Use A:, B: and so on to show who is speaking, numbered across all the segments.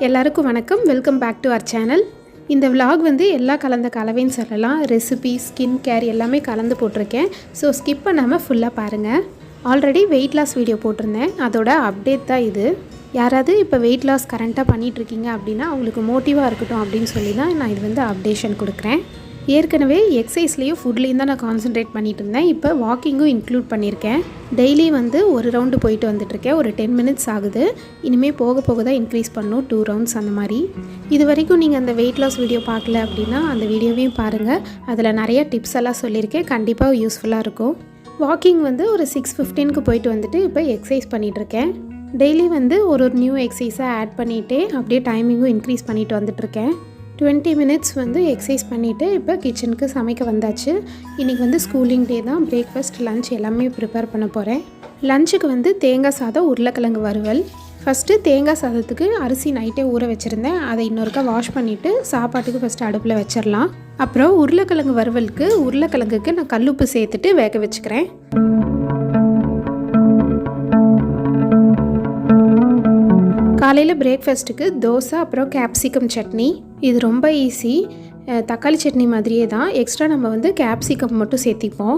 A: எல்லாருக்கும் வணக்கம். Welcome back to our channel. இந்த vlog வந்து எல்லா கலந்த கலவைன்னு சொல்லலாம். ரெசிபி, ஸ்கின் கேர் எல்லாமே கலந்து போட்டிருக்கேன். ஸோ ஸ்கிப் பண்ணாமல் ஃபுல்லாக பாருங்கள். ஆல்ரெடி வெயிட் லாஸ் வீடியோ போட்டிருந்தேன். அதோட அப்டேட் தான் இது. யாராவது இப்போ வெயிட் லாஸ் கரண்ட்டாக பண்ணிகிட்ருக்கீங்க அப்படின்னா அவங்களுக்கு மோட்டிவாக இருக்கட்டும் அப்படின்னு சொல்லி தான் நான் இது வந்து அப்டேஷன் கொடுக்குறேன். ஏற்கனவே எக்ஸசைஸ்லேயும் ஃபுட்லேயும் தான் நான் கான்சன்ட்ரேட் பண்ணிகிட்டு இருந்தேன். இப்போ வாக்கிங்கும் இன்க்ளூட் பண்ணியிருக்கேன். டெய்லி வந்து ஒரு ரவுண்டு போயிட்டு வந்துட்டுருக்கேன். ஒரு 10 minutes ஆகுது. இனிமேல் போக போக தான் இன்க்ரீஸ் பண்ணணும், 2 rounds அந்த மாதிரி. இது வரைக்கும் நீங்கள் அந்த வெயிட் லாஸ் வீடியோ பார்க்கல அப்படின்னா அந்த வீடியோவையும் பாருங்கள். அதில் நிறைய டிப்ஸ் எல்லாம் சொல்லியிருக்கேன். கண்டிப்பாக யூஸ்ஃபுல்லாக இருக்கும். வாக்கிங் வந்து ஒரு 6:15க்கு போயிட்டு வந்துட்டு இப்போ எக்ஸசைஸ் பண்ணிகிட்ருக்கேன். டெய்லி வந்து ஒரு நியூ எக்ஸசைஸாக ஆட் பண்ணிகிட்டே அப்படியே டைமிங்கும் இன்க்ரீஸ் பண்ணிட்டு வந்துட்டுருக்கேன். 20 minutes வந்து எக்ஸசைஸ் பண்ணிவிட்டு இப்போ கிச்சனுக்கு சமைக்க வந்தாச்சு. இன்றைக்கி வந்து ஸ்கூலிங் டே தான். பிரேக்ஃபாஸ்ட், லன்ச் எல்லாமே ப்ரிப்பேர் பண்ண போகிறேன். லஞ்சுக்கு வந்து தேங்காய் சாதம், உருளைக்கிழங்கு வறுவல். ஃபஸ்ட்டு தேங்காய் சாதத்துக்கு அரிசி நைட்டே ஊற வச்சுருந்தேன். அதை இன்னொருக்கா வாஷ் பண்ணிவிட்டு சாப்பாட்டுக்கு ஃபஸ்ட்டு அடுப்பில் வச்சிடலாம். அப்புறம் உருளைக்கிழங்கு வறுவலுக்கு உருளைக்கிழங்குக்கு நான் கல்லுப்பு சேர்த்துட்டு வேக வச்சுக்கிறேன். காலையில் பிரேக்ஃபாஸ்ட்டுக்கு தோசை, அப்புறம் கேப்சிகம் சட்னி. இது ரொம்ப ஈஸி. தக்காளி சட்னி மாதிரியே தான். எக்ஸ்ட்ரா நம்ம வந்து கேப்சிகம் மட்டும் சேர்த்திப்போம்.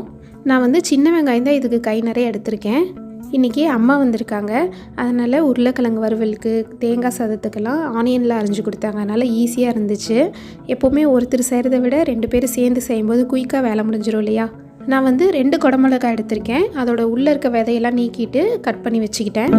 A: நான் வந்து சின்ன வெங்காயம் தான் இதுக்கு கை நிறைய எடுத்திருக்கேன். இன்றைக்கி அம்மா வந்திருக்காங்க. அதனால் உருளைக்கிழங்கு வறுவலுக்கு, தேங்காய் சாதத்துக்கெல்லாம் ஆனியனில் அரைஞ்சி கொடுத்தாங்க. அதனால் ஈஸியாக இருந்துச்சு. எப்போவுமே ஒருத்தர் செய்கிறத விட 2 பேர் சேர்ந்து செய்யும்போது குயிக்காக வேலை முடிஞ்சிடும் இல்லையா? நான் வந்து 2 குடமிளகாய் எடுத்திருக்கேன். அதோட உள்ளே இருக்க விதையெல்லாம் நீக்கிட்டு கட் பண்ணி வச்சுக்கிட்டேன்.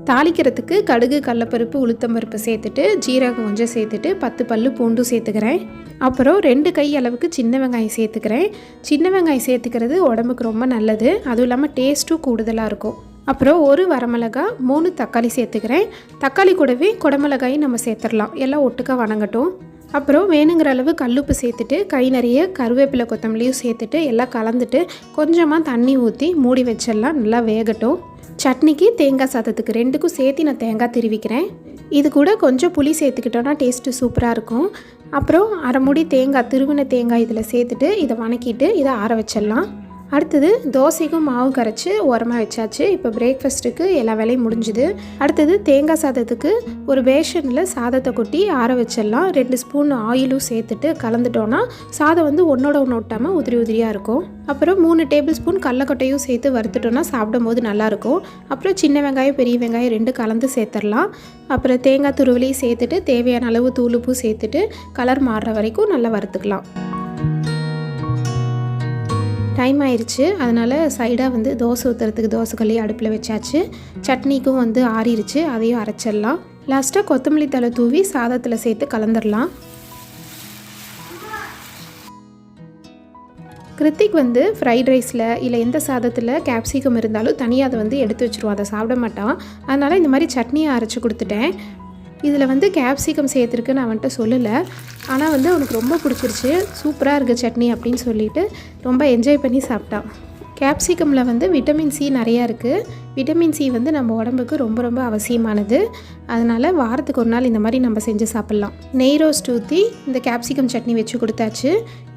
A: தாளிக்கிறதுக்கு கடுகு, கடலைப்பருப்பு, உளுத்தம்பருப்பு சேர்த்துட்டு ஜீரகம் கொஞ்சம் சேர்த்துட்டு 10 பல்லு பூண்டு சேர்த்துக்கிறேன். அப்புறம் 2 கை அளவுக்கு சின்ன வெங்காயம் சேர்த்துக்கிறேன். சின்ன வெங்காயம் சேர்த்துக்கிறது உடம்புக்கு ரொம்ப நல்லது. அதுவும் இல்லாமல் டேஸ்ட்டும் கூடுதலாக இருக்கும். அப்புறம் 1 வரமிளகாய், 3 தக்காளி சேர்த்துக்கிறேன். தக்காளி கூடவே குடமிளகாயும் நம்ம சேர்த்துடலாம். எல்லாம் ஒட்டுக்காக வணங்கட்டும். அப்புறம் வேணுங்கிற அளவு கல்லுப்பு சேர்த்துட்டு கை நிறைய கருவேப்பிலை, கொத்தமல்லியும் சேர்த்துட்டு எல்லாம் கலந்துட்டு கொஞ்சமாக தண்ணி ஊற்றி மூடி வச்சிடலாம். நல்லா வேகட்டும். சட்னிக்கு, தேங்காய் சாதத்துக்கு 2க்கும் சேர்த்து நான் தேங்காய் திருவிக்கிறேன். இது கூட கொஞ்சம் புளி சேர்த்துக்கிட்டோன்னா டேஸ்ட்டு சூப்பராக இருக்கும். அப்புறம் அரை மூடி தேங்காய், திருவின தேங்காய் இதில் சேர்த்துட்டு இதை வணக்கிட்டு இதை ஆற வச்சிடலாம். அடுத்தது தோசைக்கும் மாவு கரைச்சி ஓரமாக வச்சாச்சு. இப்போ பிரேக்ஃபாஸ்ட்டுக்கு எல்லா வேலையும் முடிஞ்சுது. அடுத்தது தேங்காய் சாதத்துக்கு ஒரு பேஷனில் சாதத்தை கொட்டி ஆற வச்சிடலாம். 2 ஸ்பூன் ஆயிலும் சேர்த்துட்டு கலந்துட்டோன்னா சாதம் வந்து ஒன்றோட ஒன்று ஒட்டாமல் உதிரி உதிரியாக இருக்கும். அப்புறம் 3 டேபிள் ஸ்பூன் கடலக்கொட்டையும் சேர்த்து வறுத்துட்டோன்னா சாப்பிடும்போது நல்லாயிருக்கும். அப்புறம் சின்ன வெங்காயம், பெரிய வெங்காயம் 2 கலந்து சேர்த்துடலாம். அப்புறம் தேங்காய் துருவலையும் சேர்த்துட்டு தேவையான அளவு தூளுப்பு சேர்த்துட்டு கலர் மாறுற வரைக்கும் நல்லா வறுத்துக்கலாம். டைம் ஆயிடுச்சு. அதனால் சைடாக வந்து தோசை ஊற்றுறதுக்கு தோசைக்கல்லையும் அடுப்பில் வச்சாச்சு. சட்னிக்கும் வந்து ஆறிடுச்சு. அதையும் அரைச்சிடலாம். லாஸ்ட்டாக கொத்தமல்லி தழை தூவி சாதத்தில் சேர்த்து கலந்துடலாம். கிருத்திக் வந்து ஃப்ரைட் ரைஸில் இல்லை எந்த சாதத்தில் கேப்சிகம் இருந்தாலும் தனியாக அதை வந்து எடுத்து வச்சுருவான். அதை சாப்பிட மாட்டான். அதனால் இந்த மாதிரி சட்னியை அரைச்சி கொடுத்துட்டேன். இதில் வந்து கேப்சிகம் சேர்த்துருக்கு நான் வந்துட்டு சொல்லலை. ஆனால் வந்து அவனுக்கு ரொம்ப பிடிச்சிருச்சு. சூப்பராக இருக்குது சட்னி அப்படின்னு சொல்லிட்டு ரொம்ப என்ஜாய் பண்ணி சாப்பிட்டான். கேப்சிகமில் வந்து விட்டமின் சி நிறையா இருக்குது. விட்டமின் சி வந்து நம்ம உடம்புக்கு ரொம்ப ரொம்ப அவசியமானது. அதனால் வாரத்துக்கு ஒரு நாள் இந்த மாதிரி நம்ம செஞ்சு சாப்பிட்லாம். நெய் ரோஸ்ட் ஊற்றி இந்த கேப்சிகம் சட்னி வச்சு கொடுத்தாச்சு.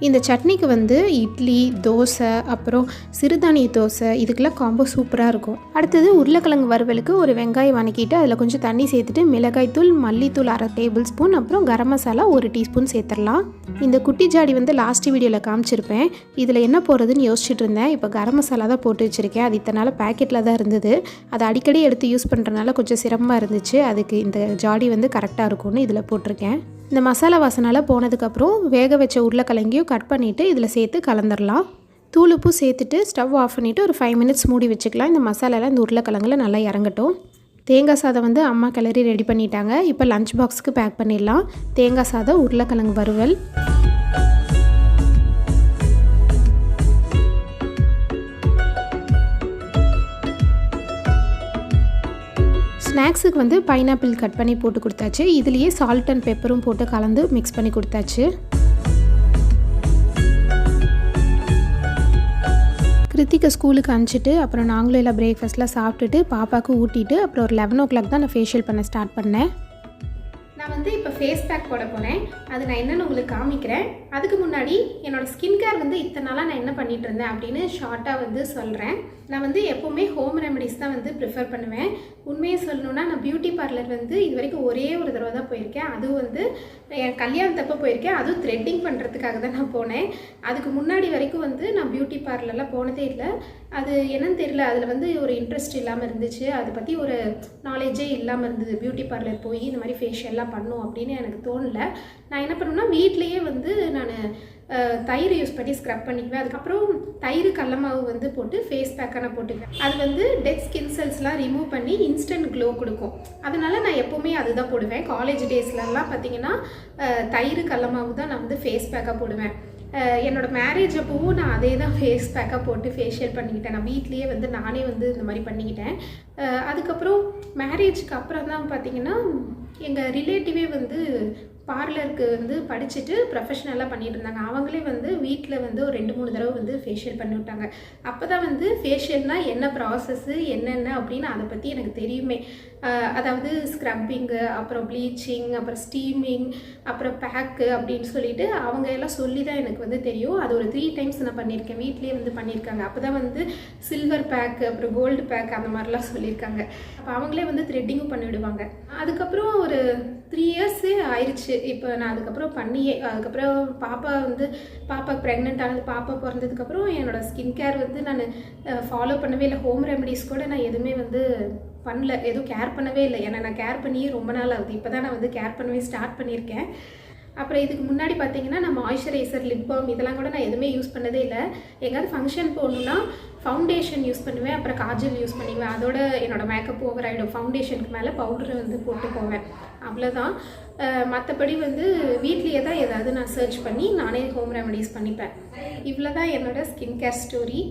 A: இந்த சட்னிக்கு வந்து இட்லி, தோசை, அப்புறம் சிறுதானிய தோசை இதுக்கெல்லாம் காம்போ சூப்பராக இருக்கும். அடுத்தது உருளைக்கிழங்கு வறுவலுக்கு ஒரு வெங்காயம் வணக்கிட்டு அதில் கொஞ்சம் தண்ணி சேர்த்துட்டு மிளகாய்த்தூள், மல்லித்தூள் 1/2 டேபிள் ஸ்பூன், அப்புறம் கரம் மசாலா 1 டீஸ்பூன் சேர்த்துடலாம். இந்த குட்டி ஜாடி வந்து லாஸ்ட் வீடியோவில் காமிச்சிருப்பேன். இதில் என்ன போடுறதுன்னு யோசிச்சுட்டு இருந்தேன். இப்போ கரம் மசாலா தான் போட்டு வச்சுருக்கேன். அது இத்தனை நாள் பேக்கெட்டில் தான் இருந்தது. அதை அடிக்கடி எடுத்து யூஸ் பண்ணுறதுனால கொஞ்சம் சிரமமாக இருந்துச்சு. அதுக்கு இந்த ஜாடி வந்து கரெக்டாக இருக்கும்னு இதில் போட்டிருக்கேன். இந்த மசாலா வாசனால் போனதுக்கப்புறம் வேக வச்ச உருளைக்கிழங்கையும் கட் பண்ணிவிட்டு இதில் சேர்த்து கலந்துடலாம். தூளுப்பு சேர்த்துட்டு ஸ்டவ் ஆஃப் பண்ணிவிட்டு ஒரு 5 minutes மூடி வச்சுக்கலாம். இந்த மசாலாலாம் இந்த உருளைக்கிழங்குல நல்லா இறங்கட்டும். தேங்காய் சாதம் வந்து அம்மா கிளறி ரெடி பண்ணிட்டாங்க. இப்போ லஞ்ச் பாக்ஸுக்கு பேக் பண்ணிடலாம். தேங்காய் சாதம், உருளைக்கிழங்கு வறுவல். ஸ்நாக்ஸுக்கு வந்து பைனாப்பிள் கட் பண்ணி போட்டு கொடுத்தாச்சு. இதுலேயே சால்ட் அண்ட் பெப்பரும் போட்டு கலந்து மிக்ஸ் பண்ணி கொடுத்தாச்சு. கிருத்திகை ஸ்கூலுக்கு அனுப்பிச்சிட்டு அப்புறம் நாங்களும் எல்லாம் பிரேக்ஃபாஸ்ட்லாம் சாப்பிட்டுட்டு பாப்பாவுக்கு ஊட்டிட்டு அப்புறம் ஒரு 11 o'clock தான் நான் ஃபேஷியல் பண்ண ஸ்டார்ட் பண்ணேன். நான் வந்து இப்போ ஃபேஸ் பேக் போட போகிறேன். அது நான் என்னென்னு உங்களுக்கு காமிக்கிறேன். அதுக்கு முன்னாடி என்னோடய ஸ்கின் கேர் வந்து இத்தனை நாளாக நான் என்ன பண்ணிகிட்டு இருந்தேன் அப்படின்னு ஷார்ட்டாக வந்து சொல்கிறேன். நான் வந்து எப்போவுமே ஹோம் ரெமடிஸ் தான் வந்து ப்ரிஃபர் பண்ணுவேன். உண்மையை சொல்லணுன்னா நான் பியூட்டி பார்லர் வந்து இது வரைக்கும் ஒரே ஒரு தடவை தான் போயிருக்கேன். அதுவும் வந்து என் கல்யாணத்தப்போ போயிருக்கேன். அதுவும் த்ரெட்டிங் பண்ணுறதுக்காக தான் நான் போனேன். அதுக்கு முன்னாடி வரைக்கும் வந்து நான் பியூட்டி பார்லர்லாம் போனதே இல்லை. அது என்னன்னு தெரியல, அதில் வந்து ஒரு இன்ட்ரெஸ்ட் இல்லாமல் இருந்துச்சு. அதை பற்றி ஒரு நாலேஜே இல்லாமல் இருந்தது. பியூட்டி பார்லர் போய் இந்த மாதிரி ஃபேஷியல்லாம் பண்ணும் அப்படின்னு எனக்கு தோணலை. நான் என்ன பண்ணுவேன்னா வீட்லேயே வந்து நான் தயிர் யூஸ் பண்ணி ஸ்க்ரப் பண்ணிக்குவேன். அதுக்கப்புறம் தயிர் கடல மாவு வந்து போட்டு ஃபேஸ் பேக்காக நான் போட்டுக்குவேன். அது வந்து டெட் ஸ்கின் செல்ஸ்லாம் ரிமூவ் பண்ணி இன்ஸ்டன்ட் க்ளோ கொடுக்கும். அதனால நான் எப்போவுமே அதுதான் போடுவேன். காலேஜ் டேஸ்லலாம் பார்த்தீங்கன்னா தயிர் கடல மாவு தான் நான் வந்து ஃபேஸ் பேக்காக போடுவேன். என்னோடய மேரேஜ் அப்போவும் நான் அதே தான் ஃபேஸ் பேக்காக போட்டு ஃபேஷியல் பண்ணிக்கிட்டேன். நான் வீட்லேயே வந்து நானே வந்து இந்த மாதிரி பண்ணிக்கிட்டேன். அதுக்கப்புறம் மேரேஜுக்கு அப்புறம் தான் பார்த்திங்கன்னா எங்கள் ரிலேட்டிவே வந்து பார்லருக்கு வந்து படிச்சுட்டு ப்ரொஃபஷ்னலாக பண்ணிகிட்டு இருந்தாங்க. அவங்களே வந்து வீட்டில் வந்து ஒரு 2-3 தடவை வந்து ஃபேஷியல் பண்ணி விட்டாங்க. அப்போ தான் வந்து ஃபேஷியல்னால் என்ன ப்ராசஸ்ஸு என்னென்ன அப்படின்னு அதை பற்றி எனக்கு தெரியுமே. அதாவது ஸ்க்ரப்பிங்கு, அப்புறம் ப்ளீச்சிங், அப்புறம் ஸ்டீமிங், அப்புறம் பேக்கு அப்படின்னு சொல்லிட்டு அவங்க எல்லாம் சொல்லி தான் எனக்கு வந்து தெரியும். அது ஒரு 3 டைம்ஸ் நான் பண்ணியிருக்கேன். வீட்லேயே வந்து பண்ணியிருக்காங்க. அப்போ தான் வந்து சில்வர் பேக்கு, அப்புறம் கோல்டு பேக் அந்த மாதிரிலாம் சொல்லியிருக்காங்க. அப்போ அவங்களே வந்து த்ரெட்டிங்கும் பண்ணிவிடுவாங்க. அதுக்கப்புறம் ஒரு 3 இயர்ஸே ஆயிடுச்சு இப்போ நான் அதுக்கப்புறம் பண்ணியே. அதுக்கப்புறம் பாப்பா ப்ரெக்னென்ட் ஆனது, பாப்பா பிறந்ததுக்கப்புறம் என்னோடய ஸ்கின் கேர் வந்து நான் ஃபாலோ பண்ணவே இல்லை. ஹோம் ரெமடிஸ் கூட நான் எதுவுமே வந்து பண்ணல, எதுவும் கேர் பண்ணவே இல்லை. ஏன்னா நான் கேர் பண்ணியே ரொம்ப நாள் ஆகுது. இப்போ தான் நான் வந்து கேர் பண்ணவே ஸ்டார்ட் பண்ணியிருக்கேன். அப்புறம் இதுக்கு முன்னாடி பார்த்தீங்கன்னா நான் மாய்ஸ்சரைசர், லிப் பாம் இதெல்லாம் கூட நான் எதுவுமே யூஸ் பண்ணதே இல்லை. எங்கேயாவது ஃபங்க்ஷன் போகணுன்னா ஃபவுண்டேஷன் யூஸ் பண்ணுவேன், அப்புறம் காஜல் யூஸ் பண்ணிக்குவேன். அதோட என்னோடய மேக்கப் ஓவர் ஆகிடும். ஃபவுண்டேஷனுக்கு மேலே பவுடரை வந்து போட்டு போவேன், அவ்வளோதான். மற்றபடி வந்து வீட்லேயே தான் ஏதாவது நான் சர்ச் பண்ணி நானே ஹோம் ரெமடிஸ் பண்ணிப்பேன். இவ்வளோ தான் என்னோடய ஸ்கின் கேர் ஸ்டோரி.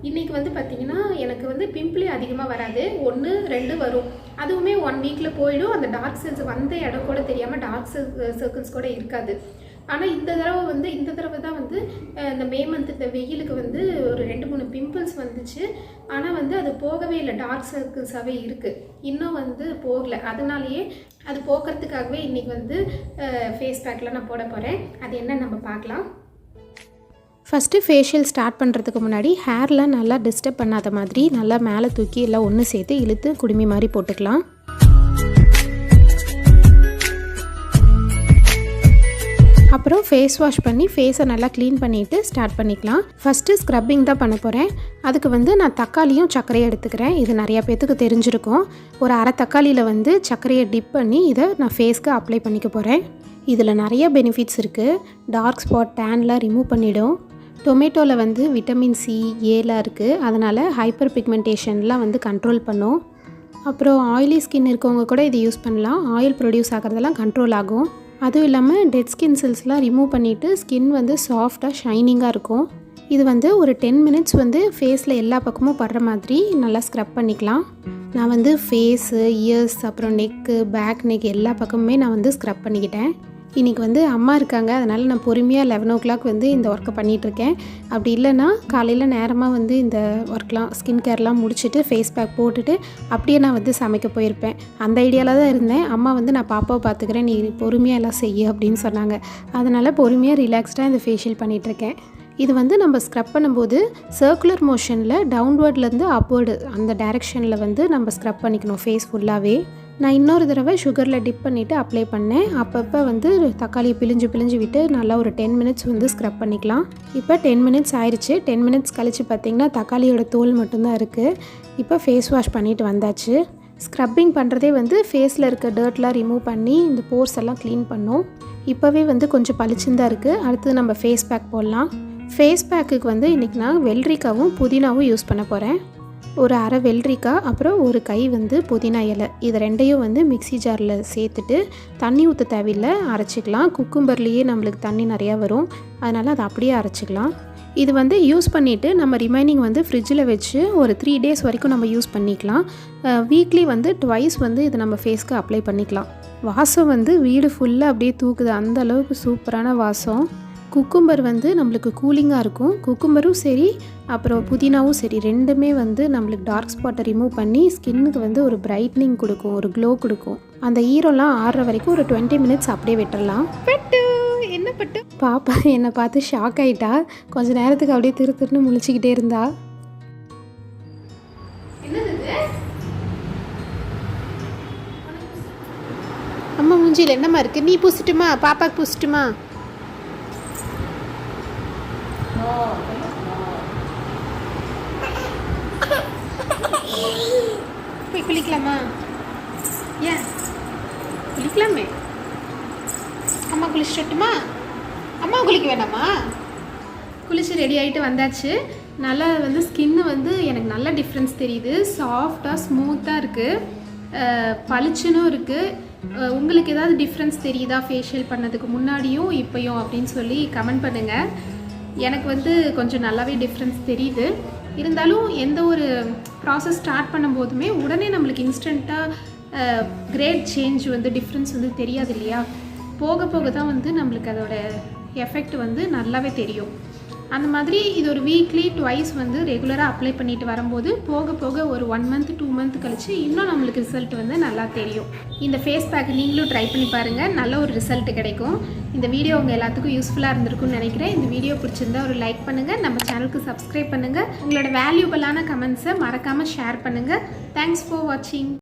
A: இன்றைக்கி வந்து பார்த்திங்கன்னா எனக்கு வந்து பிம்பிளே அதிகமாக வராது, 1-2 வரும். அதுவுமே 1 வீக்கில் போயிடும். அந்த டார்க் சர்க்கிள்ஸ் வந்த இடம் கூட தெரியாமல் டார்க் சர்க்கிள்ஸ் கூட இருக்காது. ஆனால் இந்த தடவை தான் வந்து இந்த மே மந்த் இந்த வெயிலுக்கு வந்து ஒரு 2-3 பிம்பிள்ஸ் வந்துச்சு. ஆனால் வந்து அது போகவே இல்லை, டார்க் சர்க்கிள்ஸாகவே இருக்குது, இன்னும் வந்து போகலை. அதனாலேயே அது போக்குறதுக்காகவே இன்றைக்கி வந்து ஃபேஸ் பேக்கில் நான் போட போகிறேன். அது என்ன நம்ம பார்க்கலாம். ஃபஸ்ட்டு ஃபேஷியல் ஸ்டார்ட் பண்ணுறதுக்கு முன்னாடி ஹேர்லாம் நல்லா டிஸ்டர்ப் பண்ணாத மாதிரி நல்லா மேலே தூக்கி எல்லாம் ஒன்று சேர்த்து இழுத்து குடுமி மாதிரி போட்டுக்கலாம். அப்புறம் ஃபேஸ் வாஷ் பண்ணி ஃபேஸை நல்லா க்ளீன் பண்ணிவிட்டு ஸ்டார்ட் பண்ணிக்கலாம். ஃபஸ்ட்டு ஸ்க்ரப்பிங் தான் பண்ண போகிறேன். அதுக்கு வந்து நான் தக்காளியும் சர்க்கரையும் எடுத்துக்கிறேன். இது நிறையா பேத்துக்கு தெரிஞ்சிருக்கும். ஒரு அரை தக்காளியில் வந்து சர்க்கரையை டிப் பண்ணி இதை நான் ஃபேஸ்க்கு அப்ளை பண்ணிக்க போகிறேன். இதில் நிறைய பெனிஃபிட்ஸ் இருக்குது. டார்க் ஸ்பாட், டேன்லாம் ரிமூவ் பண்ணிவிடும். டொமேட்டோவில் வந்து விட்டமின் சி, ஏலாம் இருக்குது. அதனால் ஹைப்பர் பிக்மெண்டேஷன்லாம் வந்து கண்ட்ரோல் பண்ணும். அப்புறம் ஆயிலி ஸ்கின் இருக்கவங்க கூட இதை யூஸ் பண்ணலாம். ஆயில் ப்ரொடியூஸ் ஆகிறதெல்லாம் கண்ட்ரோல் ஆகும். அதுவும் இல்லாமல் டெட் ஸ்கின் செல்ஸ்லாம் ரிமூவ் பண்ணிவிட்டு ஸ்கின் வந்து சாஃப்டாக ஷைனிங்காக இருக்கும். இது வந்து ஒரு 10 மினிட்ஸ் வந்து ஃபேஸில் எல்லா பக்கமும் படுற மாதிரி நல்லா ஸ்க்ரப் பண்ணிக்கலாம். நான் வந்து ஃபேஸு, இயர்ஸ், அப்புறம் நெக்கு, பேக் நெக் எல்லா பக்கமுமே நான் வந்து ஸ்க்ரப் பண்ணிக்கிட்டேன். இன்றைக்கி வந்து அம்மா இருக்காங்க, அதனால் நான் பொறுமையாக 11 o'clock வந்து இந்த ஒர்க்கை பண்ணிகிட்ருக்கேன். அப்படி இல்லைன்னா காலையில் நேரமாக வந்து இந்த ஒர்க்லாம் ஸ்கின் கேர்லாம் முடிச்சுட்டு ஃபேஸ் பேக் போட்டுட்டு அப்படியே நான் வந்து சமைக்க போயிருப்பேன். அந்த ஐடியாவில் தான் இருந்தேன். அம்மா வந்து நான் பாப்பாவை பார்த்துக்கிறேன், நீ பொறுமையாக எல்லாம் செய்ய அப்படின்னு சொன்னாங்க. அதனால் பொறுமையாக ரிலாக்ஸ்டாக இந்த ஃபேஷியல் பண்ணிகிட்ருக்கேன். இது வந்து நம்ம ஸ்க்ரப் பண்ணும்போது சர்க்குலர் மோஷனில் டவுன்வேர்ட்லேருந்து அப்வேர்டு அந்த டைரெக்ஷனில் வந்து நம்ம ஸ்க்ரப் பண்ணிக்கணும் ஃபேஸ் ஃபுல்லாகவே. நான் இன்னொரு தடவை சுகரில் டிப் பண்ணிவிட்டு அப்ளை பண்ணேன். அப்பப்போ வந்து தக்காளியை பிழிஞ்சு விட்டு நல்லா ஒரு 10 மினிட்ஸ் வந்து ஸ்க்ரப் பண்ணிக்கலாம். இப்போ 10 மினிட்ஸ் ஆயிடுச்சு. 10 மினிட்ஸ் கழித்து பார்த்திங்கன்னா தக்காளியோட தோல் மட்டும்தான் இருக்குது. இப்போ ஃபேஸ் வாஷ் பண்ணிவிட்டு வந்தாச்சு. ஸ்க்ரப்பிங் பண்ணுறதே வந்து ஃபேஸில் இருக்க டர்ட்லாம் ரிமூவ் பண்ணி இந்த போர்ஸ் எல்லாம் க்ளீன் பண்ணும். இப்போவே வந்து கொஞ்சம் பளிச்சுன்னு தான் இருக்குது. அடுத்து நம்ம ஃபேஸ் பேக் போடலாம். ஃபேஸ் பேக்குக்கு வந்து இன்றைக்கி நான் வெள்ளரிக்காவும் புதினாவும் யூஸ் பண்ண போகிறேன். ஒரு அரை வெள்ளரிக்காய், அப்புறம் ஒரு கை வந்து புதினா இலை, இது ரெண்டையும் வந்து மிக்ஸி ஜாரில் சேர்த்துட்டு தண்ணி ஊற்ற தேவையில்லை, அரைச்சிக்கலாம். குக்கும்பர்லேயே நம்மளுக்கு தண்ணி நிறையா வரும், அதனால் அதை அப்படியே அரைச்சிக்கலாம். இது வந்து யூஸ் பண்ணிவிட்டு நம்ம ரிமைனிங் வந்து ஃப்ரிட்ஜில் வச்சு ஒரு 3 days வரைக்கும் நம்ம யூஸ் பண்ணிக்கலாம். வீக்லி வந்து ட்வைஸ் வந்து இது நம்ம ஃபேஸ்க்கு அப்ளை பண்ணிக்கலாம். வாசம் வந்து வீடு ஃபுல்லாக அப்படியே தூக்குது, அந்த அளவுக்கு சூப்பரான வாசம். குக்கும்பர் வந்து நம்மளுக்கு கூலிங்காக இருக்கும். குக்கும்பரும் சரி, அப்புறம் புதினாவும் சரி, ரெண்டுமே வந்து நம்மளுக்கு டார்க் ஸ்பாட்டை ரிமூவ் பண்ணி ஸ்கின்னுக்கு வந்து ஒரு பிரைட்னிங் கொடுக்கும், ஒரு க்ளோ கொடுக்கும். அந்த ஈரம்லாம் ஆறுற வரைக்கும் ஒரு 20 மினிட்ஸ் அப்படியே விட்டுடலாம். பட்டு என்ன பட்டு பாப்பா என்னை பார்த்து ஷாக் ஆகிட்டா. கொஞ்ச நேரத்துக்கு அப்படியே திருன்னு முழிச்சிக்கிட்டே இருந்தா. அம்மா மூஞ்சியில் என்னம்மா இருக்குது? நீ பூசிட்டுமா? பாப்பாவுக்கு பூசிட்டுமா? போய் குளிக்கலாமா? ஏன் குளிக்கலாமே? அம்மா குளிச்சுட்டுமா? அம்மா குளிக்க வேணாமா? குளிச்சு ரெடி ஆகிட்டு வந்தாச்சு. நல்லா வந்து ஸ்கின்னு வந்து எனக்கு நல்ல டிஃப்ரென்ஸ் தெரியுது. சாஃப்டாக ஸ்மூத்தாக இருக்குது, பளிச்சுன்னும் இருக்குது. உங்களுக்கு ஏதாவது டிஃப்ரென்ஸ் தெரியுதா ஃபேஷியல் பண்ணதுக்கு முன்னாடியும் இப்போயும் அப்படின்னு சொல்லி கமெண்ட் பண்ணுங்கள். எனக்கு வந்து கொஞ்சம் நல்லாவே டிஃப்ரென்ஸ் தெரியுது. இருந்தாலும் எந்த ஒரு ப்ராசஸ் ஸ்டார்ட் பண்ணும்போதுமே உடனே நம்மளுக்கு இன்ஸ்டண்ட்டாக கிரேட் சேஞ்ச் வந்து டிஃப்ரென்ஸ் வந்து தெரியாது இல்லையா? போக போக தான் வந்து நம்மளுக்கு அதோட எஃபெக்ட் வந்து நல்லாவே தெரியும். அந்த மாதிரி இது ஒரு வீக்லி ட்வைஸ் வந்து ரெகுலராக அப்ளை பண்ணிட்டு வரும்போது போக போக ஒரு 1 மந்த் 2 மந்த் கழிச்சு இன்னும் நம்மளுக்கு ரிசல்ட் வந்து நல்லா தெரியும். இந்த ஃபேஸ் பேக் நீங்களும் ட்ரை பண்ணி பாருங்கள், நல்ல ஒரு ரிசல்ட் கிடைக்கும். இந்த வீடியோ உங்கள் எல்லாத்துக்கும் யூஸ்ஃபுல்லாக இருந்திருக்கும்னு நினைக்கிறேன். இந்த வீடியோ பிடிச்சிருந்தா ஒரு லைக் பண்ணுங்கள், நம்ம சேனலுக்கு சப்ஸ்கிரைப் பண்ணுங்கள், உங்களோட வேல்யூபிளான கமெண்ட்ஸை மறக்காமல் ஷேர் பண்ணுங்கள். தேங்க்ஸ் ஃபார் வாட்சிங்.